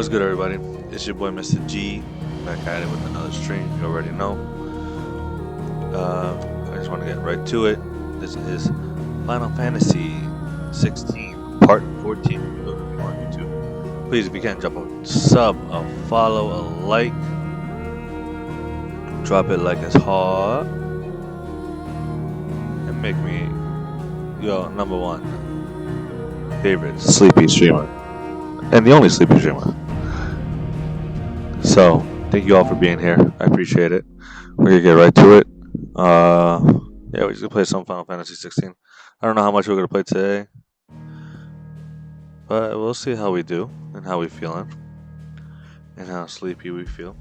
What's good, everybody? It's your boy, Mr. G, back at it with another stream. You already know. I just want to get right to it. This is Final Fantasy 16, Part 14. For those of you on YouTube, please, if you can, drop a sub, a follow, a like. Drop it like it's hot, and make me your number one favorite sleepy streamer, and the only sleepy streamer. So, thank you all for being here. I appreciate it. We're gonna get right to it. Yeah, we're just gonna play some Final Fantasy 16. I don't know how much we're gonna play today, but we'll see how we do and how we feeling, and how sleepy we feel,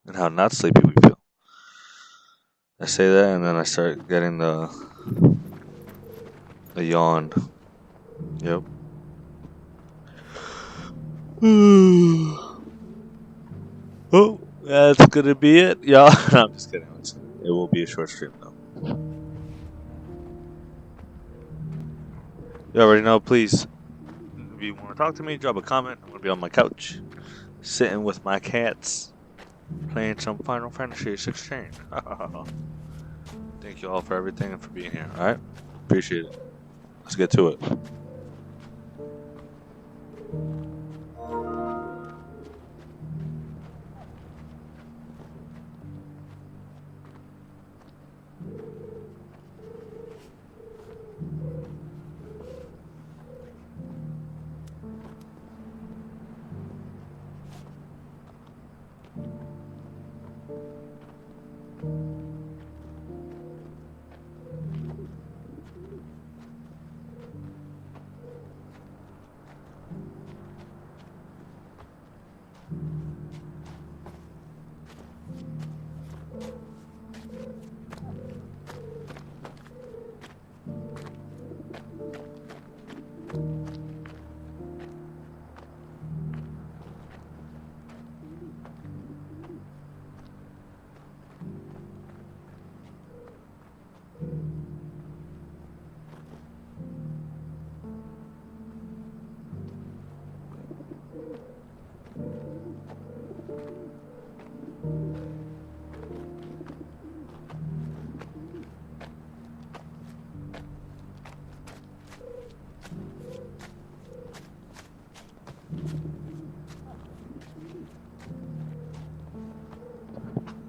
and how not sleepy we feel. I say that, and then I start getting the yawn. Yep. Oh, that's gonna be it, y'all. No, I'm just kidding. It will be a short stream though. You already know. Please, if you want to talk to me, drop a comment. I'm gonna be on my couch, sitting with my cats, playing some Final Fantasy 16. Thank you all for everything and for being here. All right, appreciate it. Let's get to it.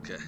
Okay.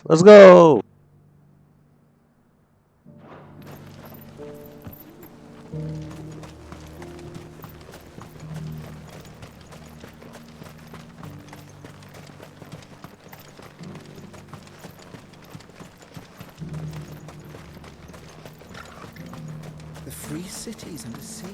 Let's go. The free cities and the sea.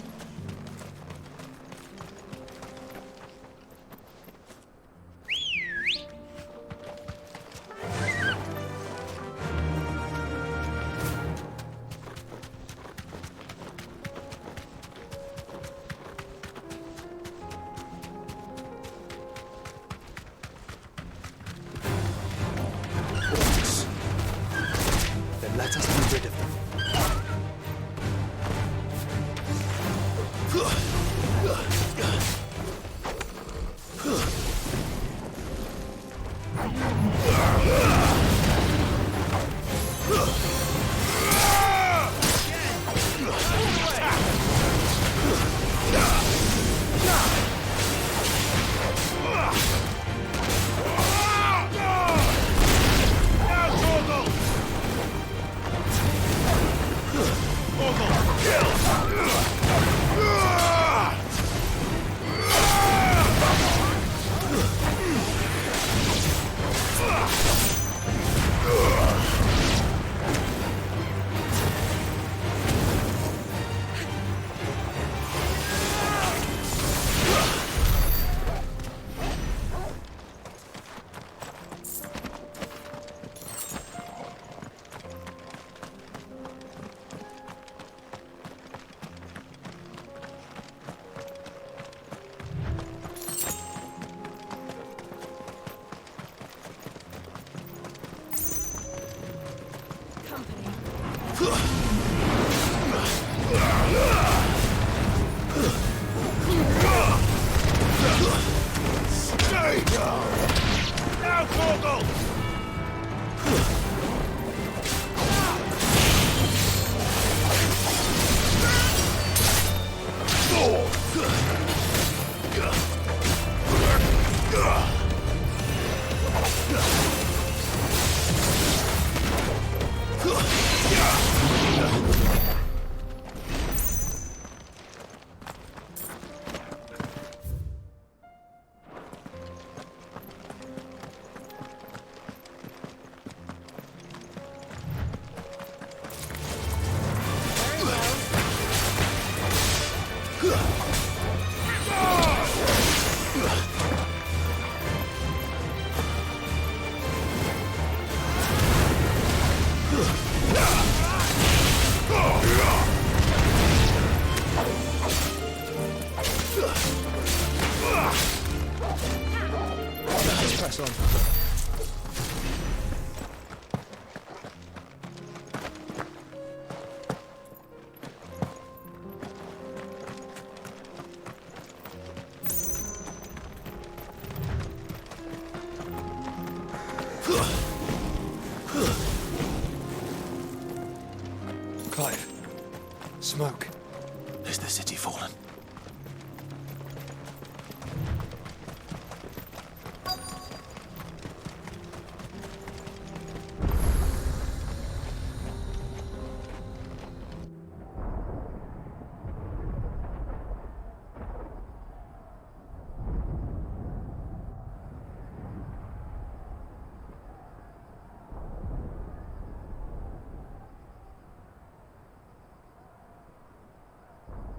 Stay down! Now, Torgal! Press on. Clive. Smoke. Is the city fallen?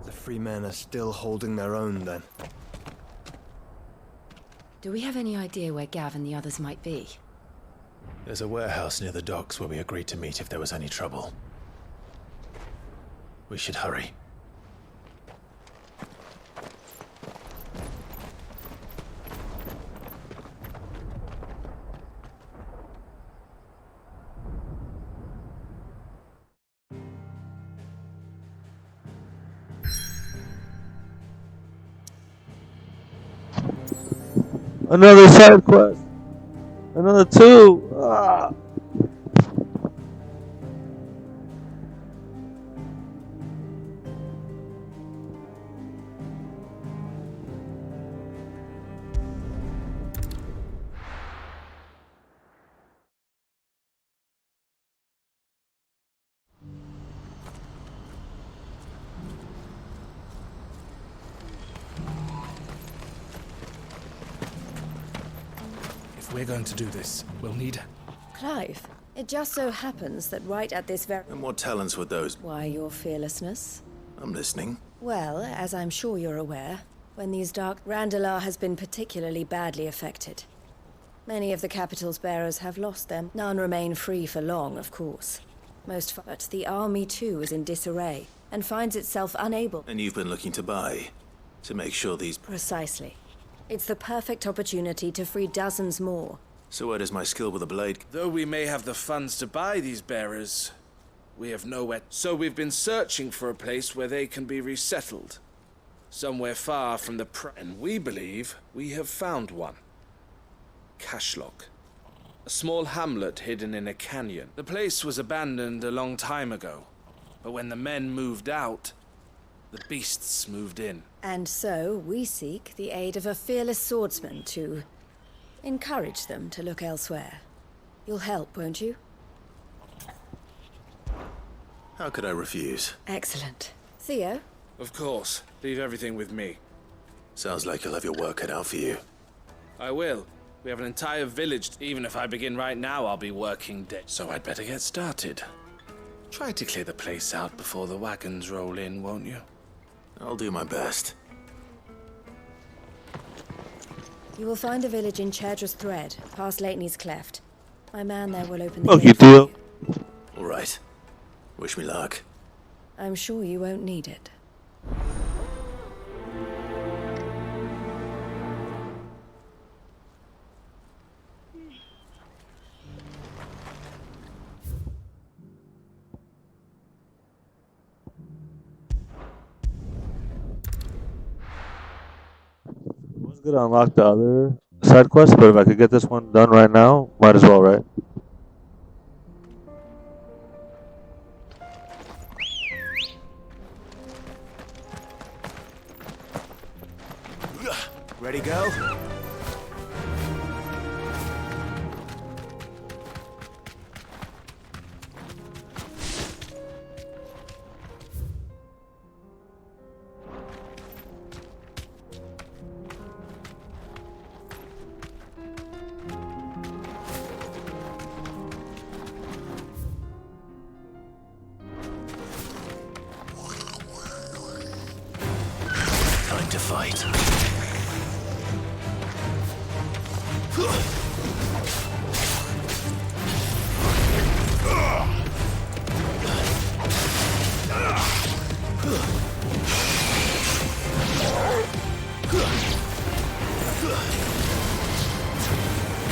The free men are still holding their own, then. Do we have any idea where Gav and the others might be? There's a warehouse near the docks where we agreed to meet if there was any trouble. We should hurry. Another side quest. Another 2. Ah. If we're going to do this, we'll need... Clive, it just so happens that right at this very... And what talents would those... Why your fearlessness? I'm listening. Well, as I'm sure you're aware, when these dark... Randalar has been particularly badly affected. Many of the capital's bearers have lost them. None remain free for long, of course. But the army too is in disarray, and finds itself unable... And you've been looking to buy, to make sure these... Precisely. It's the perfect opportunity to free dozens more. So where does my skill with a blade... Though we may have the funds to buy these bearers, we have nowhere... So we've been searching for a place where they can be resettled. Somewhere far from the and we believe we have found one. Cashlock. A small hamlet hidden in a canyon. The place was abandoned a long time ago, but when the men moved out, the beasts moved in. And so we seek the aid of a fearless swordsman to encourage them to look elsewhere. You'll help, won't you? How could I refuse? Excellent. Theo? Of course. Leave everything with me. Sounds like you'll have your work cut out for you. I will. We have an entire village. Even if I begin right now, I'll be working dead. So I'd better get started. Try to clear the place out before the wagons roll in, won't you? I'll do my best. You will find a village in Chedra's Thread, past Lateney's Cleft. My man there will open the Okay, gate for Theo. you. All right. Wish me luck. I'm sure you won't need it. gonna unlock the other side quest, but if I could get this one done right now, might as well, right? Ready, go? Time to fight.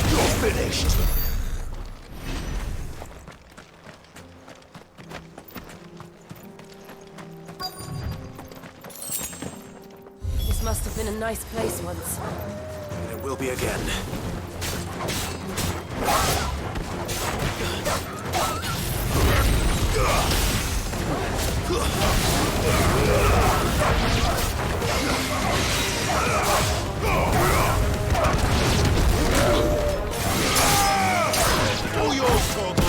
You're finished. This must have been a nice place once. It will be again. All yours, Torgal.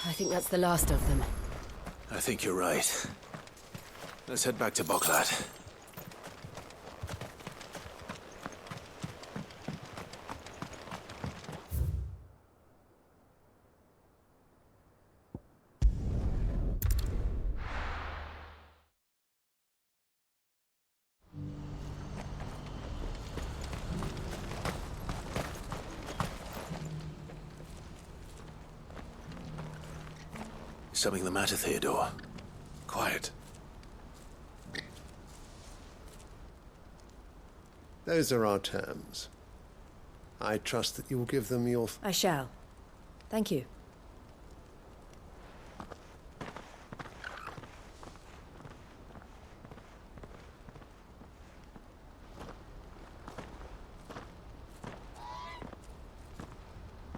I think that's the last of them. I think you're right. Let's head back to Boklat. Is something the matter, Theodore? Quiet. Those are our terms. I trust that you will give them your... I shall. Thank you.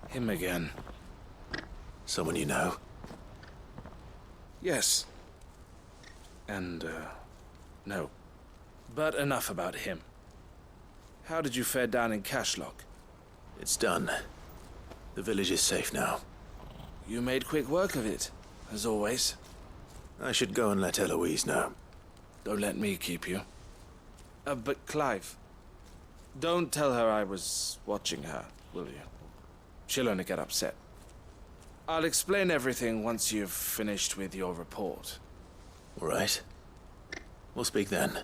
Him again. Someone you know? Yes. And, no. But enough about him. How did you fare down in Cashlock? It's done. The village is safe now. You made quick work of it, as always. I should go and let Eloise know. Don't let me keep you. But Clive, don't tell her I was watching her, will you? She'll only get upset. I'll explain everything once you've finished with your report. All right. We'll speak then.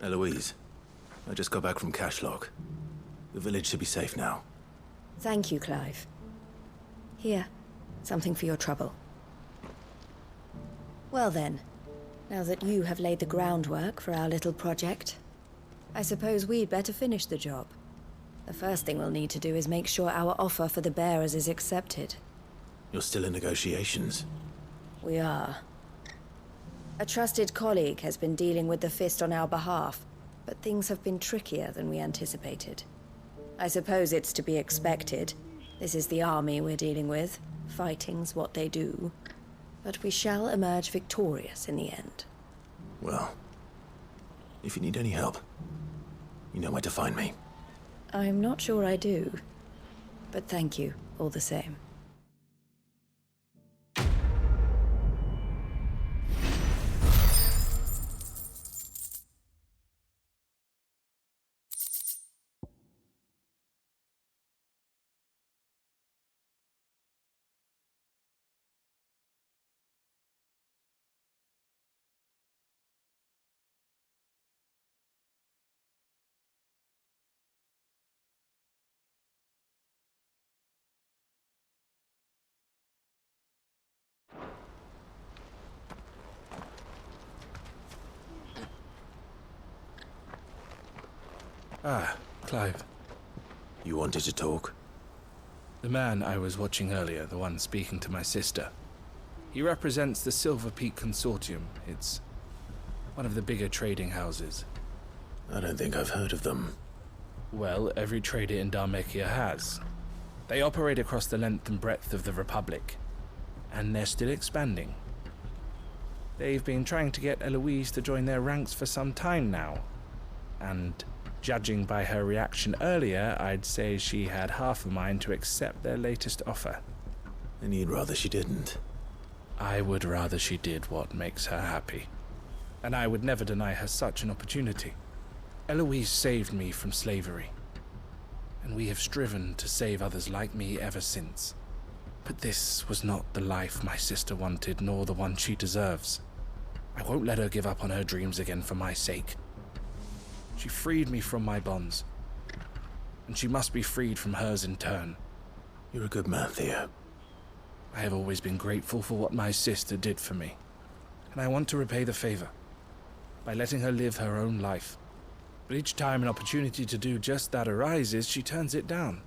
Eloise, I just got back from Cashlock. The village should be safe now. Thank you, Clive. Here, something for your trouble. Well then, now that you have laid the groundwork for our little project, I suppose we'd better finish the job. The first thing we'll need to do is make sure our offer for the bearers is accepted. You're still in negotiations. We are. A trusted colleague has been dealing with the Fist on our behalf, but things have been trickier than we anticipated. I suppose it's to be expected. This is the army we're dealing with. Fighting's what they do. But we shall emerge victorious in the end. Well, if you need any help, you know where to find me. I'm not sure I do. But thank you, all the same. Ah, Clive. You wanted to talk? The man I was watching earlier, the one speaking to my sister. He represents the Silver Peak Consortium. It's one of the bigger trading houses. I don't think I've heard of them. Well, every trader in Dharmekia has. They operate across the length and breadth of the Republic, and they're still expanding. They've been trying to get Eloise to join their ranks for some time now, and judging by her reaction earlier, I'd say she had half a mind to accept their latest offer. And you'd rather she didn't? I would rather she did what makes her happy, and I would never deny her such an opportunity. Eloise saved me from slavery, and we have striven to save others like me ever since. But this was not the life my sister wanted, nor the one she deserves. I won't let her give up on her dreams again for my sake. She freed me from my bonds, and she must be freed from hers in turn. You're a good man, Theo. I have always been grateful for what my sister did for me, and I want to repay the favor by letting her live her own life. But each time an opportunity to do just that arises, she turns it down.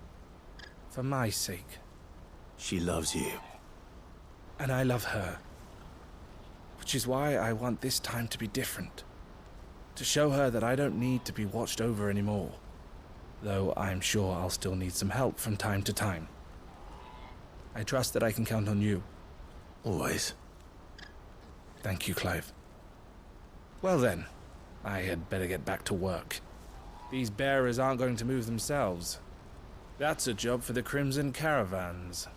For my sake. She loves you. And I love her. Which is why I want this time to be different. To show her that I don't need to be watched over anymore. Though I'm sure I'll still need some help from time to time. I trust that I can count on you. Always. Thank you, Clive. Well then, I had better get back to work. These bearers aren't going to move themselves. That's a job for the Crimson Caravans.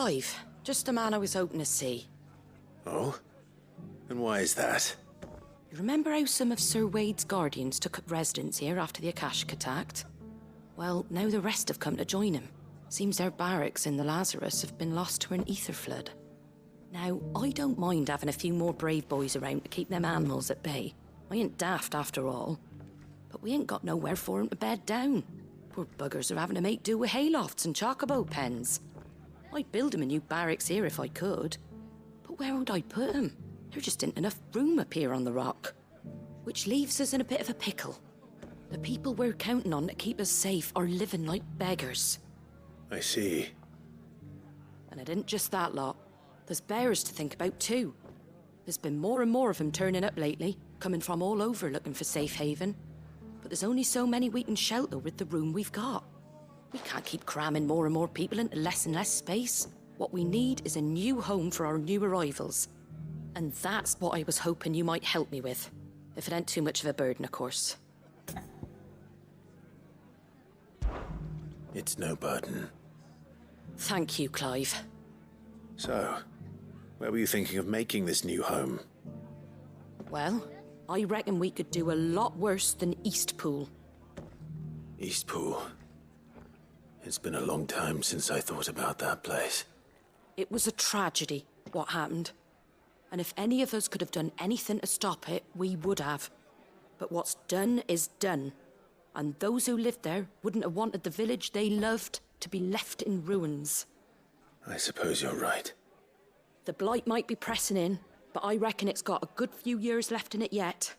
Clive, just the man I was hoping to see. Oh? And why is that? You remember how some of Sir Wade's guardians took up residence here after the Akashic attacked? Well, now the rest have come to join him. Seems their barracks in the Lazarus have been lost to an ether flood. Now, I don't mind having a few more brave boys around to keep them animals at bay. I ain't daft after all. But we ain't got nowhere for 'em to bed down. Poor buggers are having to make do with haylofts and chocobo pens. I'd build 'em a new barracks here if I could. But where would I put 'em? There just ain't enough room up here on the rock. Which leaves us in a bit of a pickle. The people we're counting on to keep us safe are living like beggars. I see. And it ain't just that lot. There's bears to think about too. There's been more and more of them turning up lately, coming from all over looking for safe haven. But there's only so many we can shelter with the room we've got. We can't keep cramming more and more people into less and less space. What we need is a new home for our new arrivals. And that's what I was hoping you might help me with. If it ain't too much of a burden, of course. It's no burden. Thank you, Clive. So, where were you thinking of making this new home? Well, I reckon we could do a lot worse than Eastpool. Eastpool. It's been a long time since I thought about that place. It was a tragedy, what happened. And if any of us could have done anything to stop it, we would have. But what's done is done. And those who lived there wouldn't have wanted the village they loved to be left in ruins. I suppose you're right. The blight might be pressing in, but I reckon it's got a good few years left in it yet.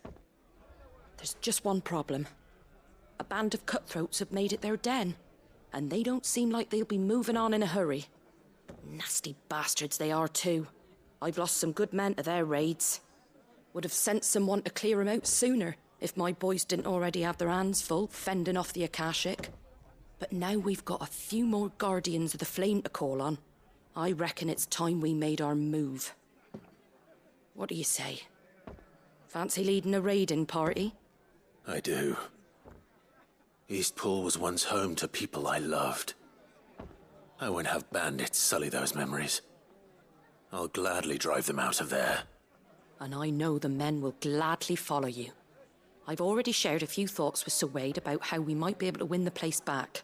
There's just one problem. A band of cutthroats have made it their den, and they don't seem like they'll be moving on in a hurry. Nasty bastards they are too. I've lost some good men to their raids. Would have sent someone to clear 'em out sooner if my boys didn't already have their hands full fending off the Akashic. But now we've got a few more guardians of the flame to call on. I reckon it's time we made our move. What do you say? Fancy leading a raiding party? I do. Eastpool was once home to people I loved. I won't have bandits sully those memories. I'll gladly drive them out of there. And I know the men will gladly follow you. I've already shared a few thoughts with Sir Wade about how we might be able to win the place back.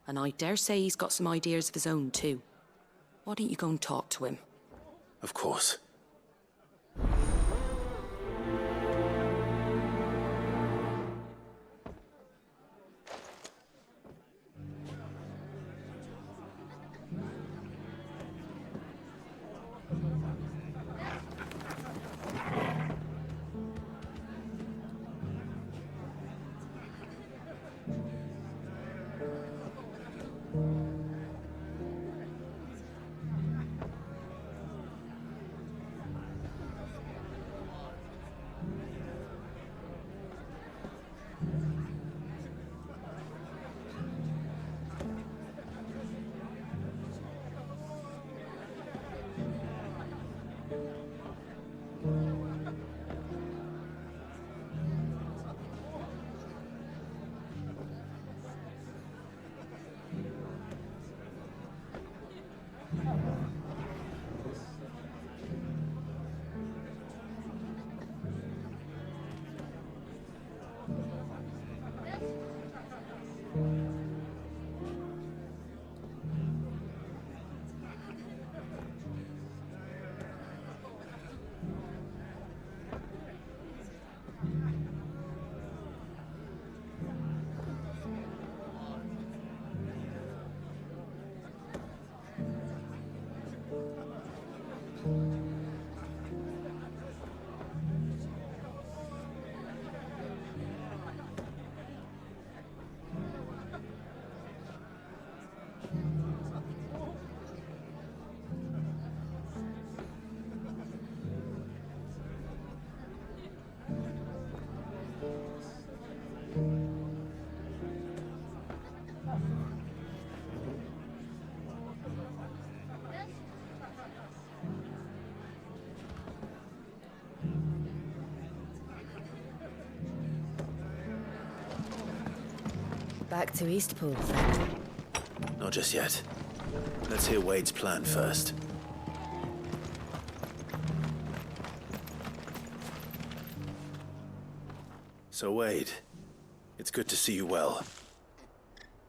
And I dare say he's got some ideas of his own too. Why don't you go and talk to him? Of course. Back to Eastpool, then. Not just yet. Let's hear Wade's plan first. So, Wade, it's good to see you well.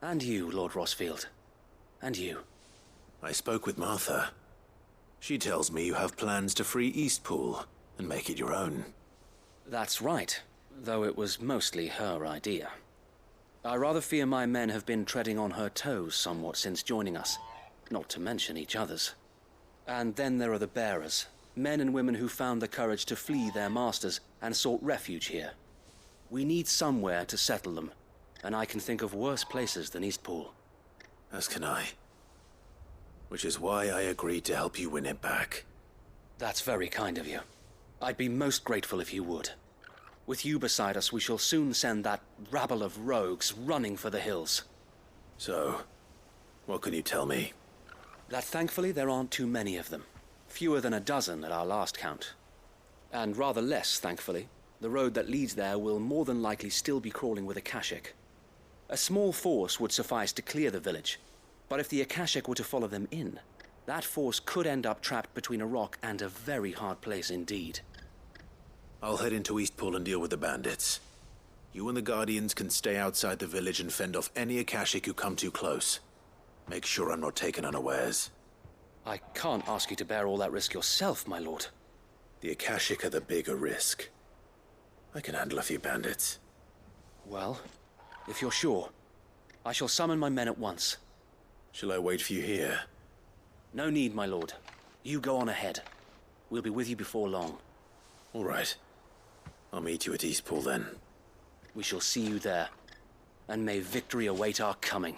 And you, Lord Rossfield. And you. I spoke with Martha. She tells me you have plans to free Eastpool and make it your own. That's right, though it was mostly her idea. I rather fear my men have been treading on her toes somewhat since joining us, not to mention each other's. And then there are the bearers, men and women who found the courage to flee their masters and sought refuge here. We need somewhere to settle them, and I can think of worse places than Eastpool. As can I. Which is why I agreed to help you win it back. That's very kind of you. I'd be most grateful if you would. With you beside us, we shall soon send that rabble of rogues running for the hills. So, what can you tell me? That thankfully there aren't too many of them. Fewer than a dozen at our last count. And rather less, thankfully. The road that leads there will more than likely still be crawling with Akashic. A small force would suffice to clear the village, but if the Akashic were to follow them in, that force could end up trapped between a rock and a very hard place indeed. I'll head into Eastpool and deal with the bandits. You and the Guardians can stay outside the village and fend off any Akashic who come too close. Make sure I'm not taken unawares. I can't ask you to bear all that risk yourself, my lord. The Akashic are the bigger risk. I can handle a few bandits. Well, if you're sure, I shall summon my men at once. Shall I wait for you here? No need, my lord. You go on ahead. We'll be with you before long. All right. I'll meet you at Eastpool then. We shall see you there. And may victory await our coming.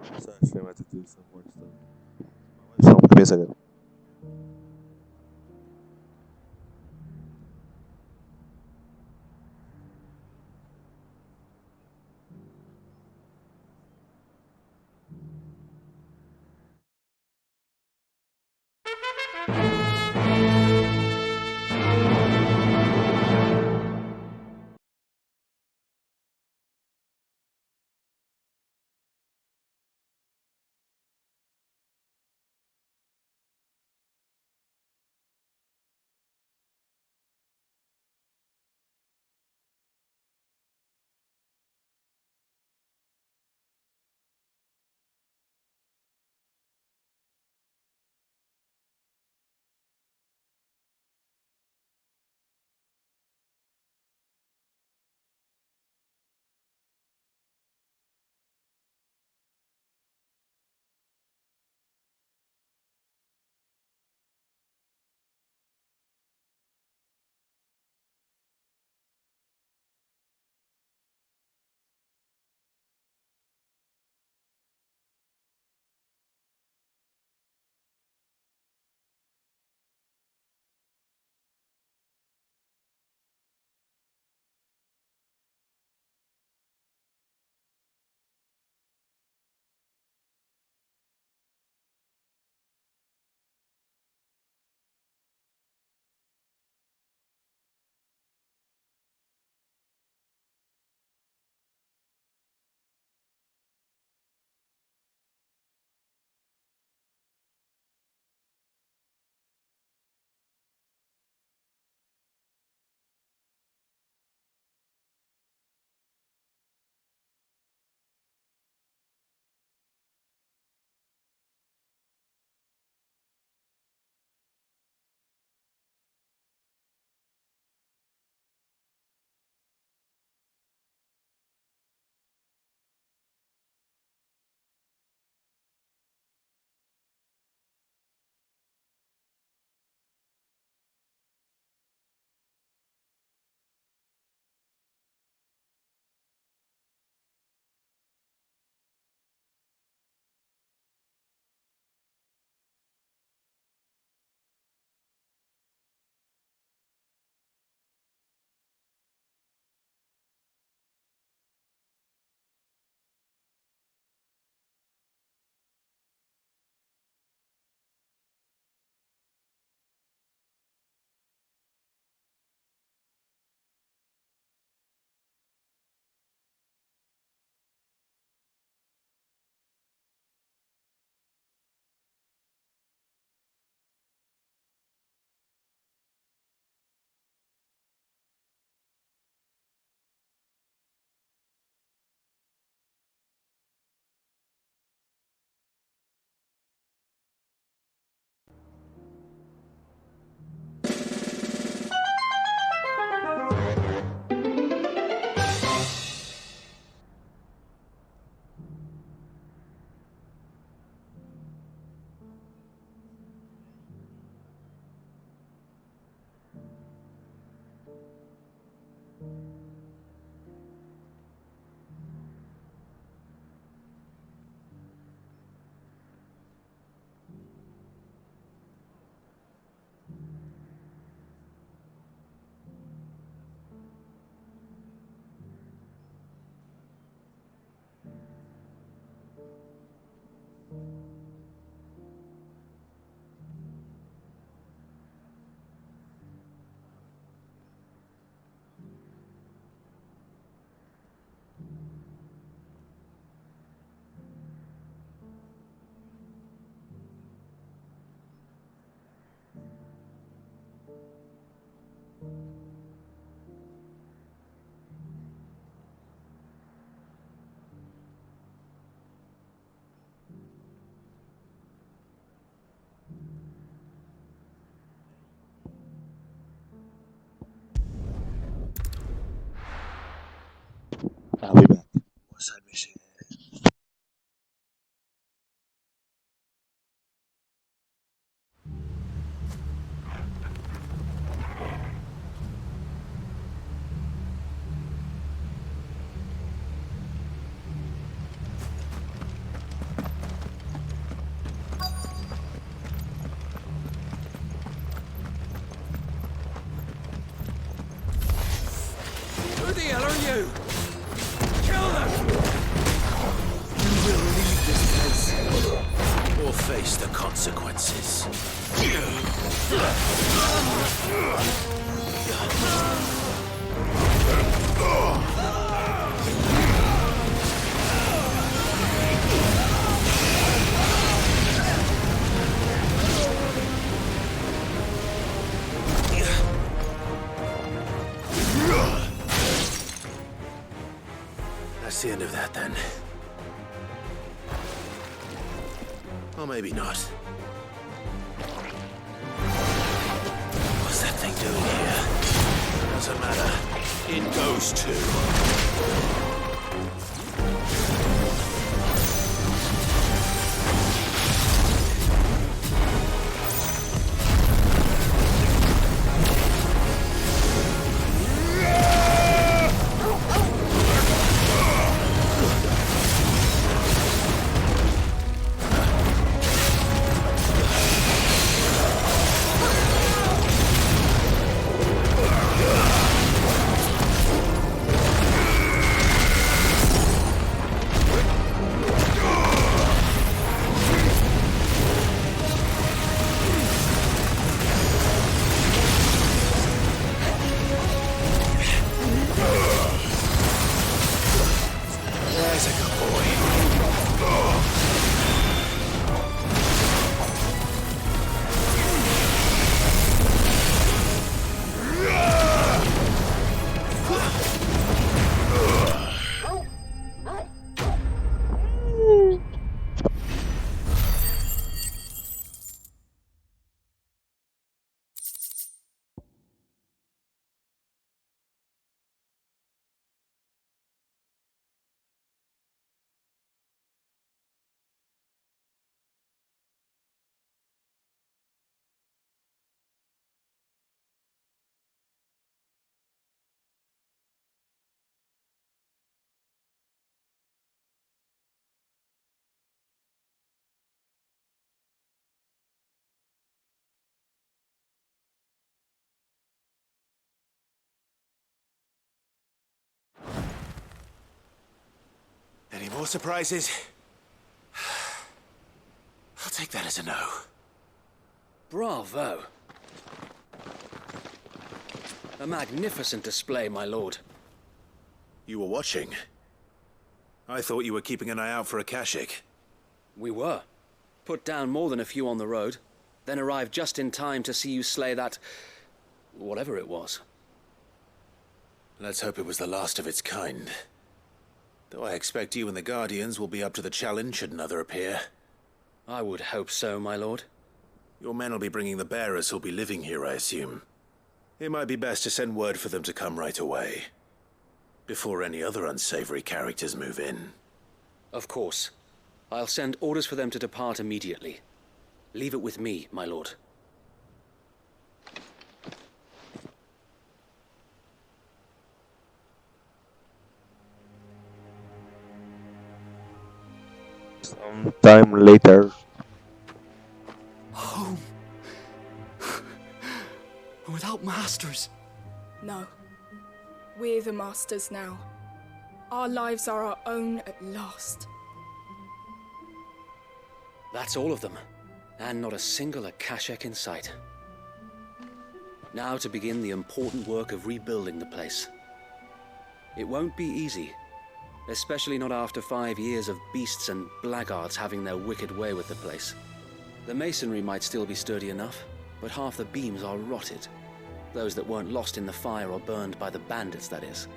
Sorry, stream, I had to do some work stuff. My wife's home. Give me a second. I'll be back. More side mission. do! Kill them! You will leave this place. Or face the consequences. That's the end of that, then. Or maybe not. What's that thing doing here? Doesn't matter. It goes too. There's a good boy. Any more surprises? I'll take that as a no. Bravo. A magnificent display, my lord. You were watching. I thought you were keeping an eye out for a Kashik. We were. Put down more than a few on the road, then arrived just in time to see you slay that... whatever it was. Let's hope it was the last of its kind. Though I expect you and the Guardians will be up to the challenge should another appear. I would hope so, my lord. Your men will be bringing the bearers who'll be living here, I assume. It might be best to send word for them to come right away, before any other unsavory characters move in. Of course. I'll send orders for them to depart immediately. Leave it with me, my lord. Some time later. Home. Without masters. No. We're the masters now. Our lives are our own at last. That's all of them. And not a single Akashek in sight. Now to begin the important work of rebuilding the place. It won't be easy. Especially not after 5 years of beasts and blackguards having their wicked way with the place. The masonry might still be sturdy enough, but half the beams are rotted. Those that weren't lost in the fire or burned by the bandits, that is.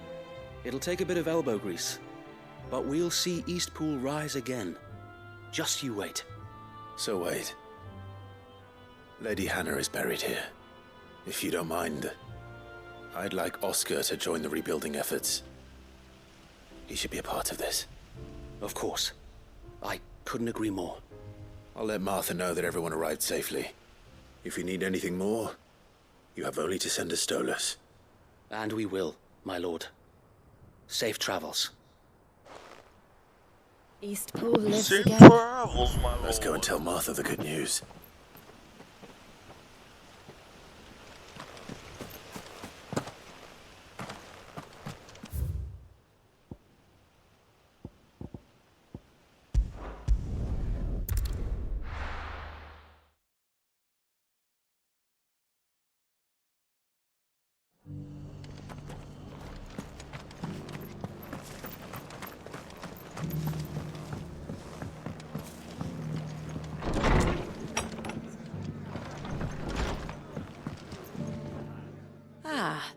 It'll take a bit of elbow grease, but we'll see Eastpool rise again. Just you wait. So wait. Lady Hannah is buried here. If you don't mind, I'd like Oscar to join the rebuilding efforts. He should be a part of this. Of course. I couldn't agree more. I'll let Martha know that everyone arrived safely. If you need anything more, you have only to send a Stolas. And we will, my lord. Safe travels. Eastpool lives Safe again. travels, my Let's go lord. and tell Martha the good news.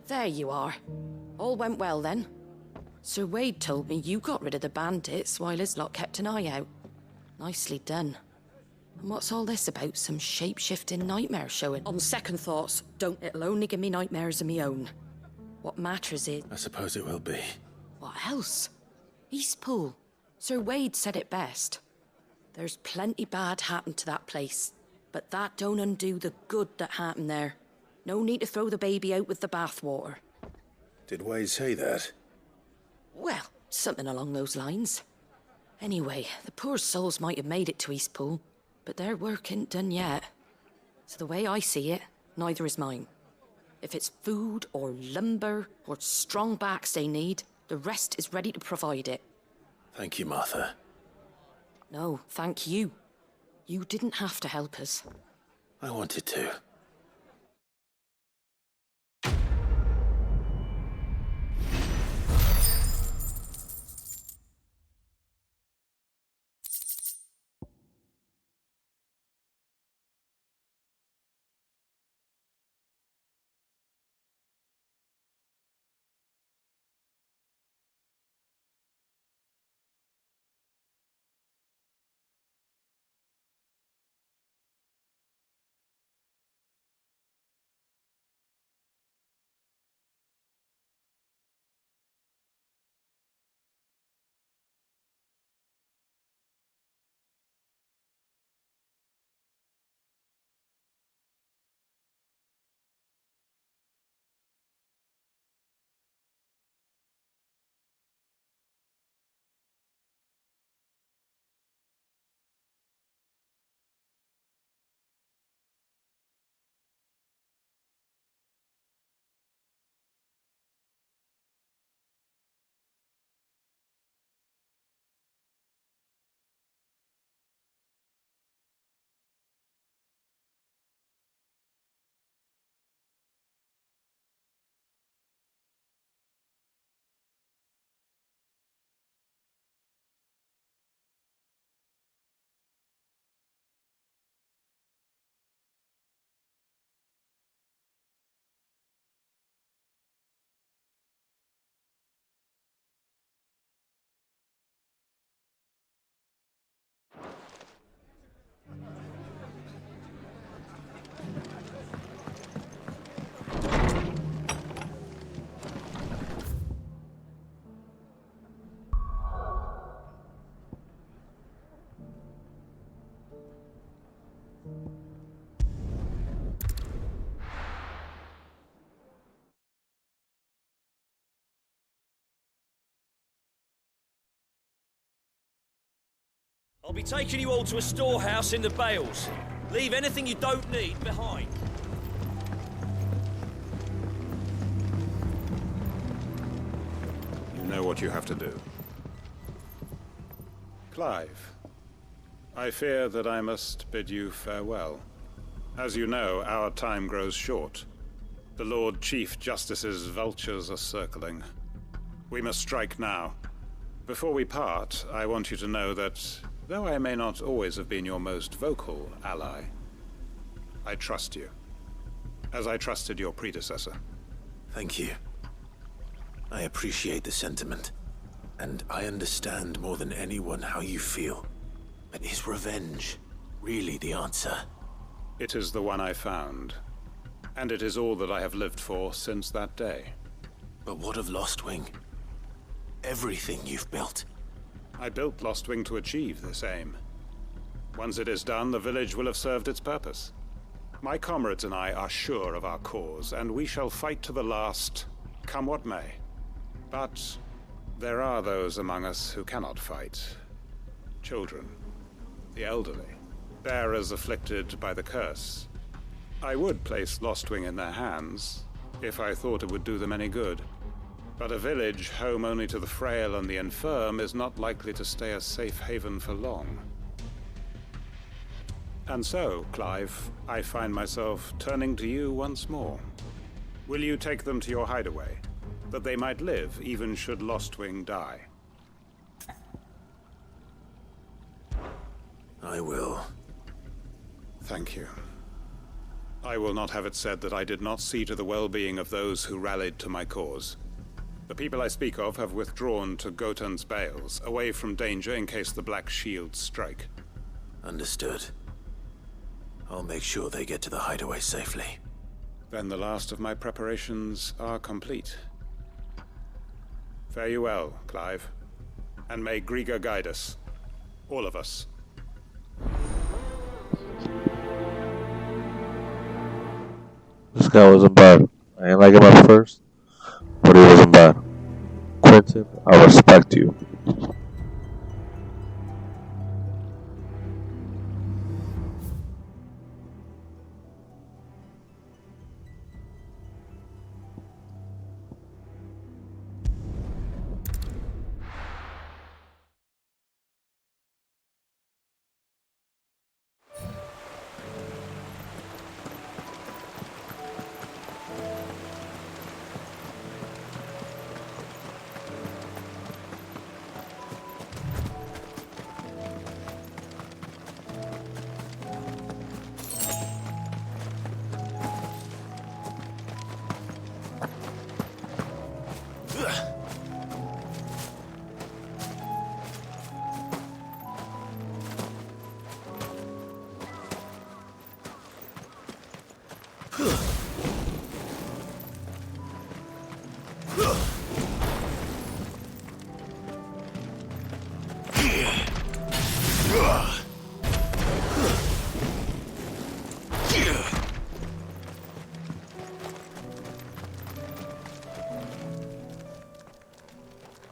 There you are. All went well then. Sir Wade told me you got rid of the bandits while his lot kept an eye out. Nicely done. And what's all this about some shape-shifting nightmare showing? On second thoughts, don't. It'll only give me nightmares of me own. What matters is... I suppose it will be. What else? Eastpool. Sir Wade said it best. There's plenty bad happened to that place, but that don't undo the good that happened there. No need to throw the baby out with the bathwater. Did Wade say that? Well, something along those lines. Anyway, the poor souls might have made it to Eastpool, but their work ain't done yet. So the way I see it, neither is mine. If it's food or lumber or strong backs they need, the rest is ready to provide it. Thank you, Martha. No, thank you. You didn't have to help us. I wanted to. I'll be taking you all to a storehouse in the Bales. Leave anything you don't need behind. You know what you have to do. Clive, I fear that I must bid you farewell. As you know, our time grows short. The Lord Chief Justice's vultures are circling. We must strike now. Before we part, I want you to know that, though I may not always have been your most vocal ally, I trust you, as I trusted your predecessor. Thank you. I appreciate the sentiment, and I understand more than anyone how you feel. But is revenge really the answer? It is the one I found, and it is all that I have lived for since that day. But what of Lostwing? Everything you've built. I built Lostwing to achieve this aim. Once it is done, the village will have served its purpose. My comrades and I are sure of our cause, and we shall fight to the last, come what may. But there are those among us who cannot fight. Children, the elderly, bearers afflicted by the curse. I would place Lostwing in their hands, if I thought it would do them any good. But a village home only to the frail and the infirm is not likely to stay a safe haven for long. And so, Clive, I find myself turning to you once more. Will you take them to your hideaway, that they might live even should Lostwing die? I will. Thank you. I will not have it said that I did not see to the well-being of those who rallied to my cause. The people I speak of have withdrawn to Gotan's Bales, away from danger in case the Black Shields strike. Understood. I'll make sure they get to the hideaway safely. Then the last of my preparations are complete. Fare you well, Clive. And may Griga guide us. All of us. This guy wasn't bad. I ain't like him at first, but he wasn't bad. Quentin, I respect you.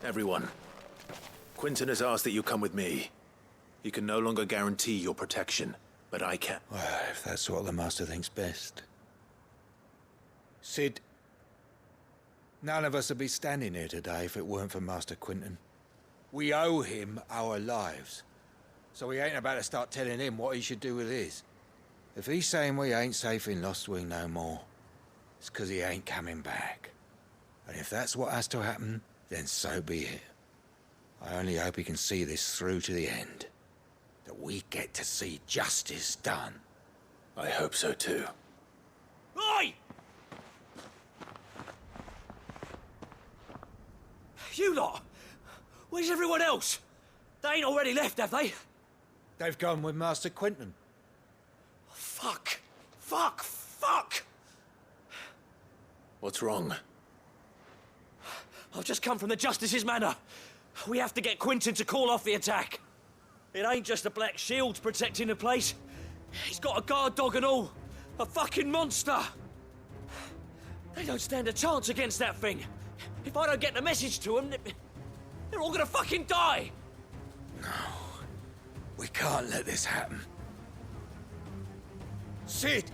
Everyone, Quentin has asked that you come with me. He can no longer guarantee your protection, but I can. Well, if that's what the Master thinks best. Sid, none of us would be standing here today if it weren't for Master Quentin. We owe him our lives, so we ain't about to start telling him what he should do with his. If he's saying we ain't safe in Lost Wing no more, it's 'cause he ain't coming back. And if that's what has to happen, then so be it. I only hope he can see this through to the end. That we get to see justice done. I hope so too. Oi! You lot! Where's everyone else? They ain't already left, have they? They've gone with Master Quentin. Fuck! Fuck! Fuck! What's wrong? I've just come from the Justice's Manor. We have to get Quentin to call off the attack. It ain't just the Black Shields protecting the place. He's got a guard dog and all. A fucking monster. They don't stand a chance against that thing. If I don't get the message to them, they're all gonna fucking die. No. We can't let this happen. Sid!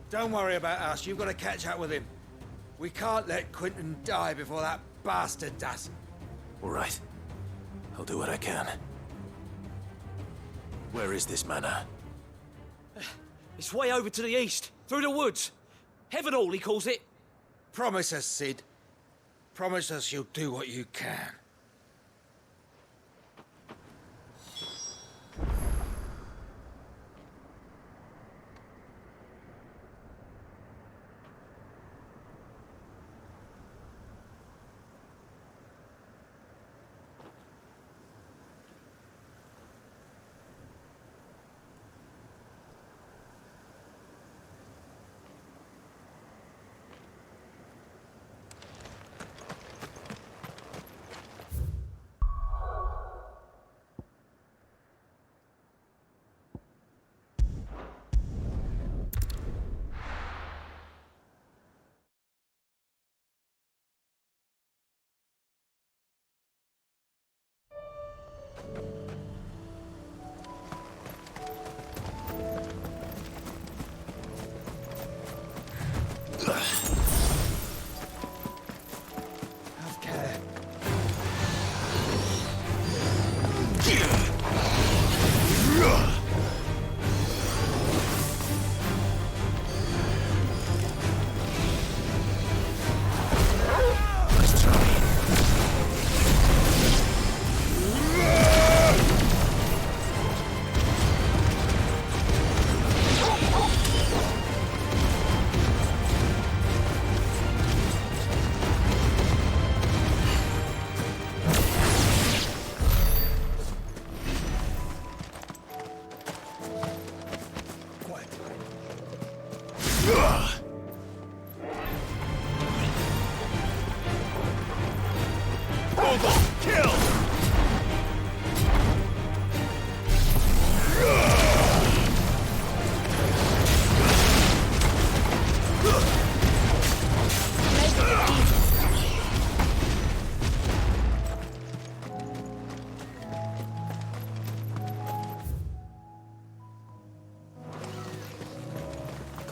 Don't worry about us. You've got to catch up with him. We can't let Quentin die before that bastard does. All right. I'll do what I can. Where is this manor? It's way over to the east, through the woods. Heaven Hall, he calls it. Promise us, Sid. Promise us you'll do what you can.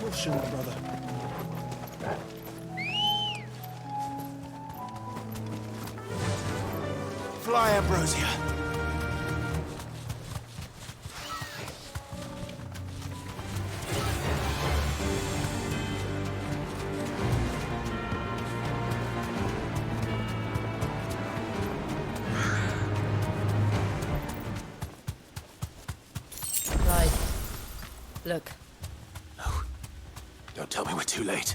Caution, brother. Fly, Ambrosia. Right. Look. No. Don't tell me we're too late.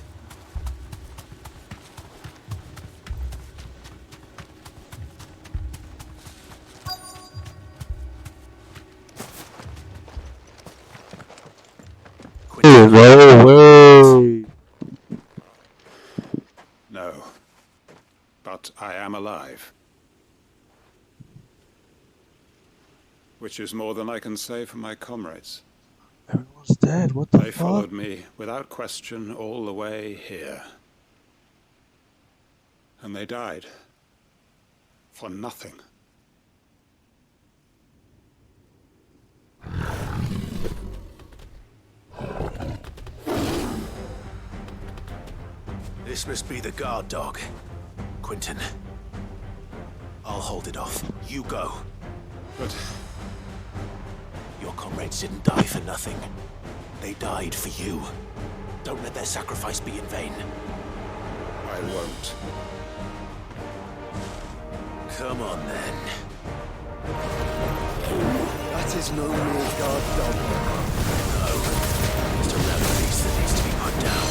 No way. No. But I am alive. Which is more than I can say for my comrades. Everyone's dead. What the They fuck? followed me without question all the way here. And they died. For nothing. This must be the guard dog. Quentin. I'll hold it off. You go. But your comrades didn't die for nothing. They died for you. Don't let their sacrifice be in vain. I won't. Come on, then. That is no mere guard dog. No. Just a rebel beast that needs to be put down.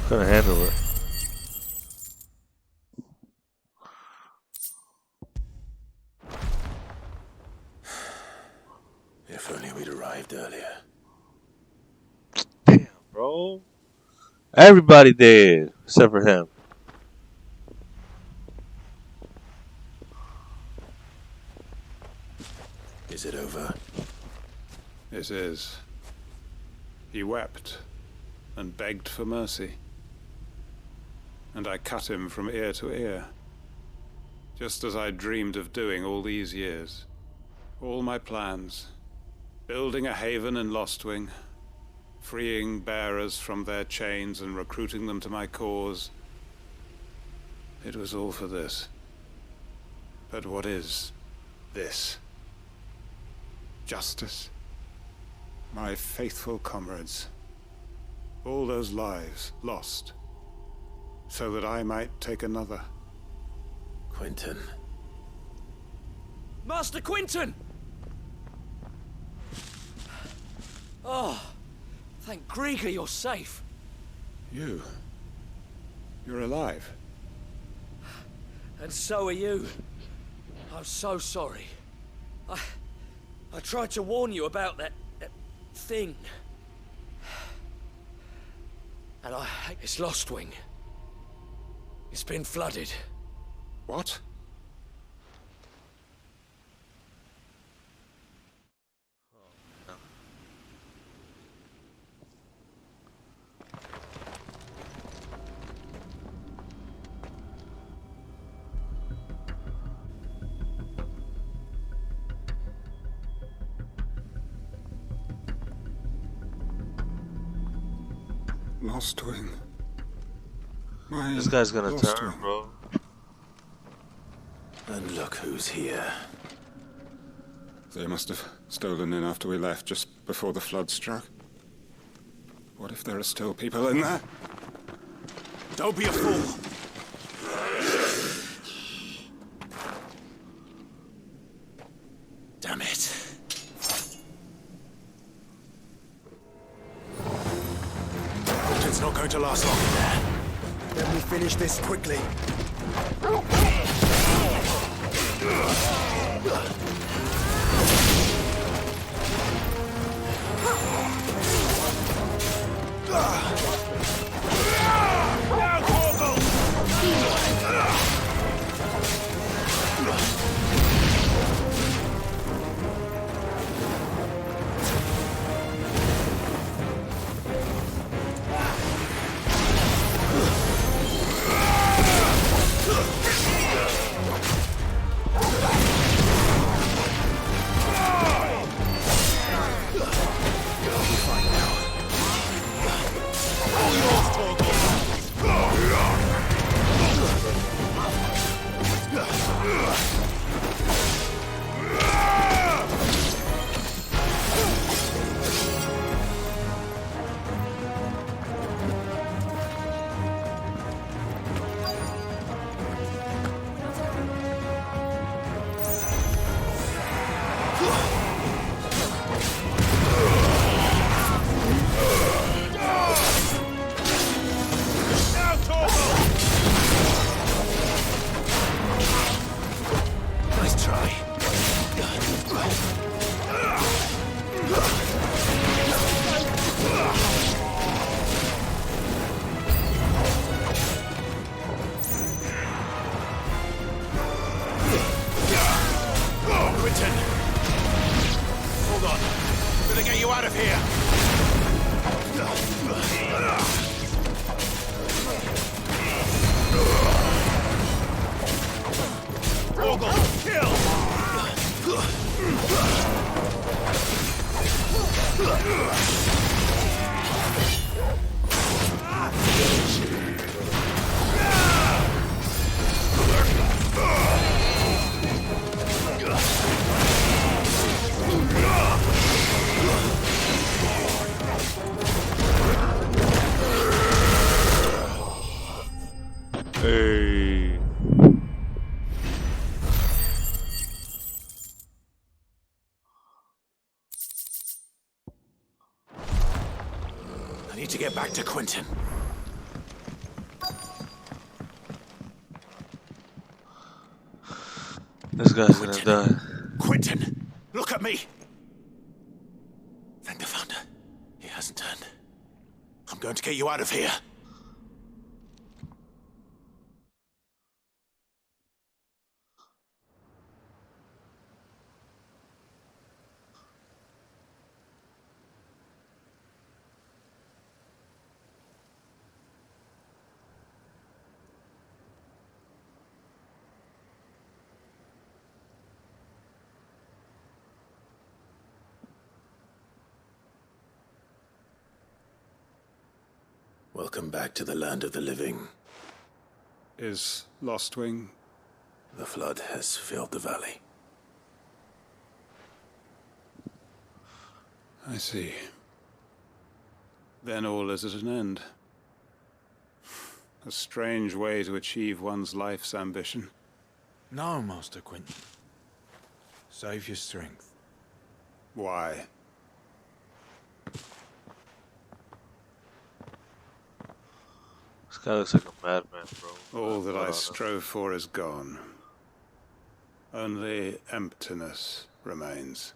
Couldn't handle it. If only we'd arrived earlier. Damn, bro. Everybody dead except for him. Is it over? it is. He wept and begged for mercy. And I cut him from ear to ear. Just as I dreamed of doing all these years. All my plans. Building a haven in Lostwing. Freeing bearers from their chains and recruiting them to my cause. It was all for this. But what is this? Justice? My faithful comrades. All those lives lost. So that I might take another. Quentin. Master Quinton! Oh, thank Grieger you're safe. You're alive. And so are you. I'm so sorry. I tried to warn you about that thing. And it's Lostwing. It's been flooded. What? Lostwing. This guy's gonna turn, bro. And look who's here. They must have stolen in after we left, just before the flood struck. What if there are still people in there? Don't be a fool! Damn it. It's not going to last long in there. Let me finish this quickly. Hey. I need to get back to Quentin. This guy's gonna die. Quentin, look at me! Thank the Founder. He hasn't turned. I'm going to get you out of here. Welcome back to the land of the living. Is Lostwing? The flood has filled the valley. I see. Then all is at an end. A strange way to achieve one's life's ambition. No, Master Quentin. Save your strength. Why? This guy looks like a madman, bro. All that I strove for is gone. Only emptiness remains.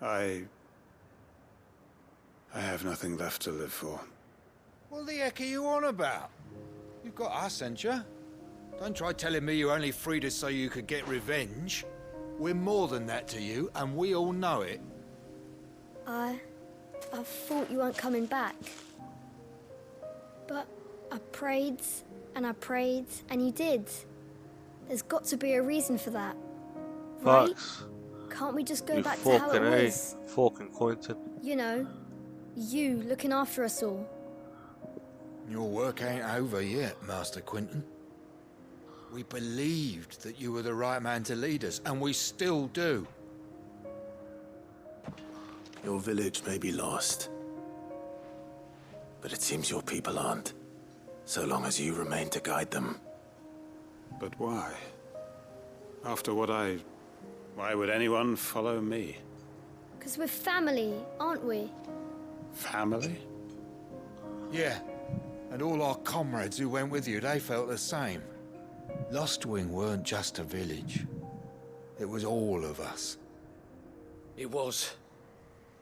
I have nothing left to live for. What the heck are you on about? You've got us, ain't you? Don't try telling me you only freed us so you could get revenge. We're more than that to you, and we all know it. I thought you weren't coming back. But I prayed, and you did. There's got to be a reason for that. Right? Fox. Can't we just go You back to how it fucking was? Fucking Quentin. You know, you looking after us all. Your work ain't over yet, Master Quentin. We believed that you were the right man to lead us, and we still do. Your village may be lost, but it seems your people aren't, so long as you remain to guide them. But why? After what why would anyone follow me? 'Cause we're family, aren't we? Family? Yeah, And all our comrades who went with you, they felt the same. Lostwing weren't just a village. It was all of us. It was.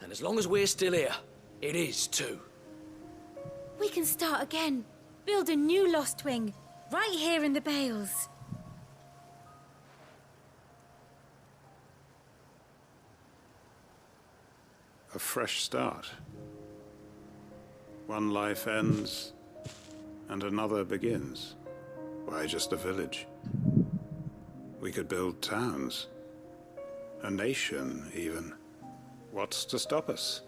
And as long as we're still here, it is too. We can start again. Build a new Lostwing. Right here in the Bales. A fresh start. One life ends, and another begins. Why just a village? We could build towns. A nation, even. What's to stop us?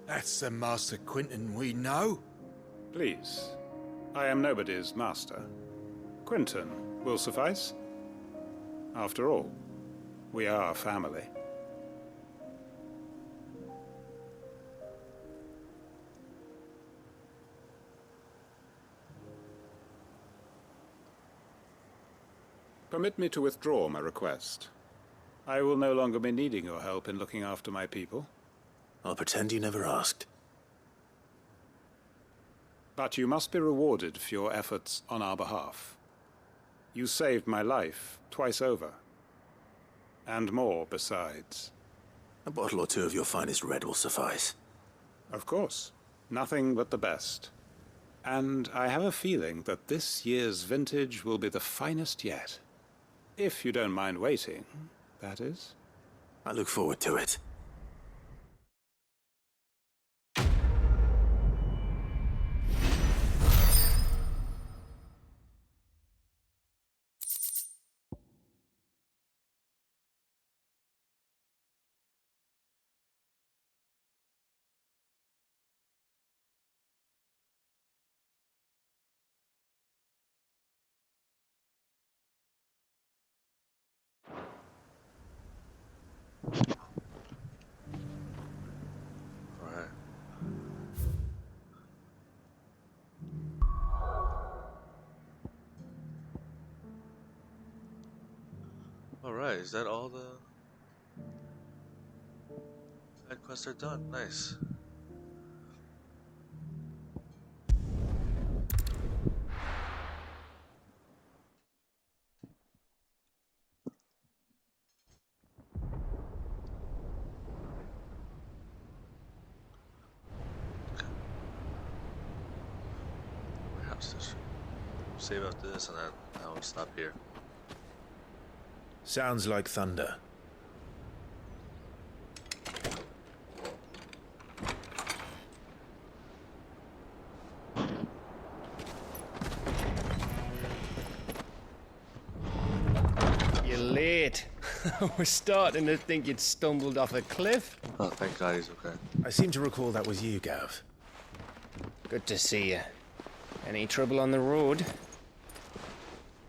That's the Master Quinton we know. Please. I am nobody's master. Quinton will suffice. After all, we are family. Permit me to withdraw my request. I will no longer be needing your help in looking after my people. I'll pretend you never asked. But you must be rewarded for your efforts on our behalf. You saved my life twice over. And more besides. A bottle or two of your finest red will suffice. Of course. Nothing but the best. And I have a feeling that this year's vintage will be the finest yet. If you don't mind waiting, that is. I look forward to it. Alright, is that all the side quests are done? Nice. Perhaps this should save after this and then I'll stop here. Sounds like thunder. You're late. We're starting to think you'd stumbled off a cliff. Oh, thank God he's okay. I seem to recall that was you, Gav. Good to see you. Any trouble on the road?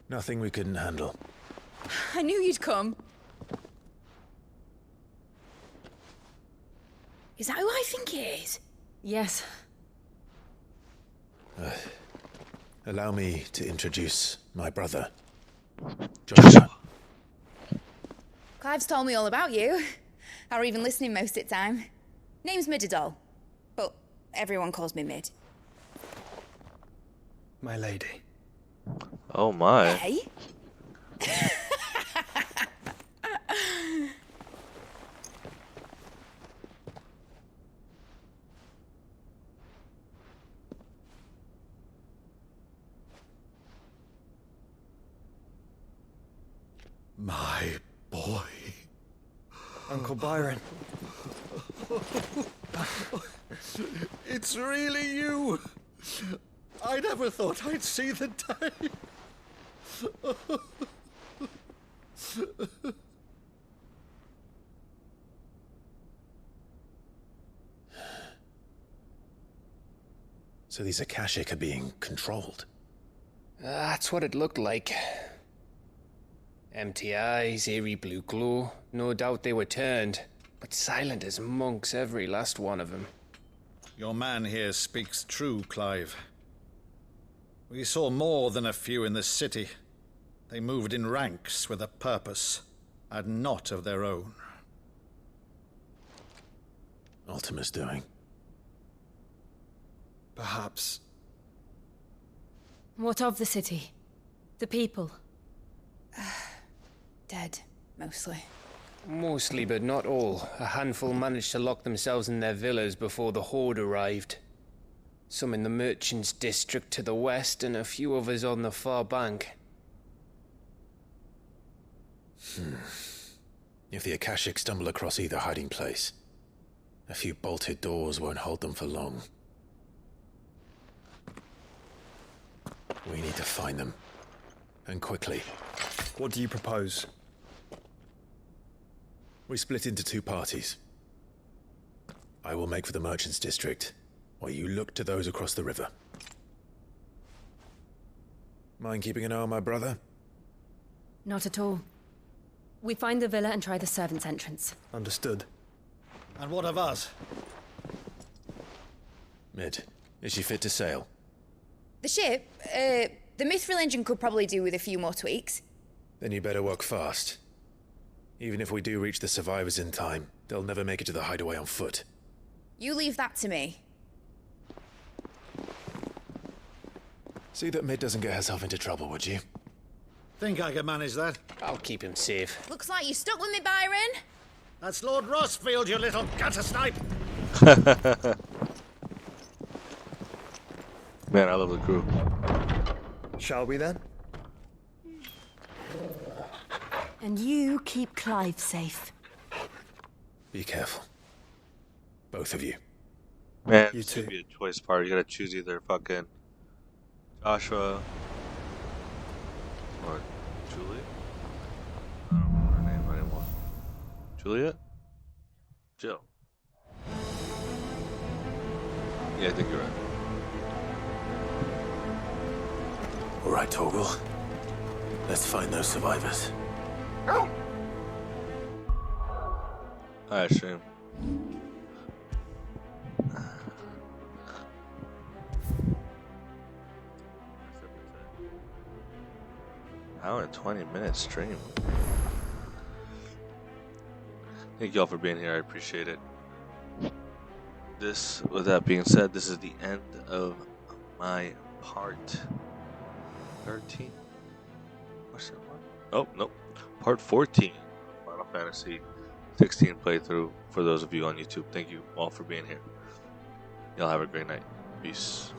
Nothing we couldn't handle. I knew you'd come. Is that who I think it is? Yes. Allow me to introduce my brother, Joshua. Clive's told me all about you. Or even listening most of the time. Name's Midadol, but everyone calls me Mid. My lady. Oh my. Hey? My boy. Uncle Byron. It's really you. I never thought I'd see the day. So these Akashic are being controlled. That's what it looked like. Empty eyes, eerie blue glow. No doubt they were turned, but silent as monks, every last one of them. Your man here speaks true, Clive. We saw more than a few in this city. They moved in ranks with a purpose, and not of their own. Ultima's doing. Perhaps. What of the city? The people? Dead, mostly. Mostly, but not all. A handful managed to lock themselves in their villas before the Horde arrived. Some in the Merchants' District to the west, and a few others on the far bank. If the Akashic stumble across either hiding place, a few bolted doors won't hold them for long. We need to find them. And quickly. What do you propose? We split into two parties. I will make for the Merchants' District, while you look to those across the river. Mind keeping an eye on my brother? Not at all. We find the villa and try the servants' entrance. Understood. And what of us? Mid, is she fit to sail? The ship, the Mithril engine could probably do with a few more tweaks. Then you better work fast. Even if we do reach the survivors in time, they'll never make it to the hideaway on foot. You leave that to me. See that Mid doesn't get herself into trouble, would you? Think I can manage that? I'll keep him safe. Looks like you stuck with me, Byron. That's Lord Rossfield, you little gutter snipe! Man, I love the crew. Shall we then? And you keep Clive safe. Be careful. Both of you. Man, You it's too. gonna be a choice part. You gotta choose either fucking Joshua or Julie. I don't know her name anymore. Juliet? Jill. Yeah, I think you're right. All right, Torgal. Let's find those survivors. Alright, stream. Hour and 20-minute stream. Thank you all for being here. I appreciate it. With that being said, this is the end of my part 13. Question mark? Oh, nope. Part 14 of Final Fantasy 16 playthrough for those of you on YouTube. Thank you all for being here. Y'all have a great night. Peace.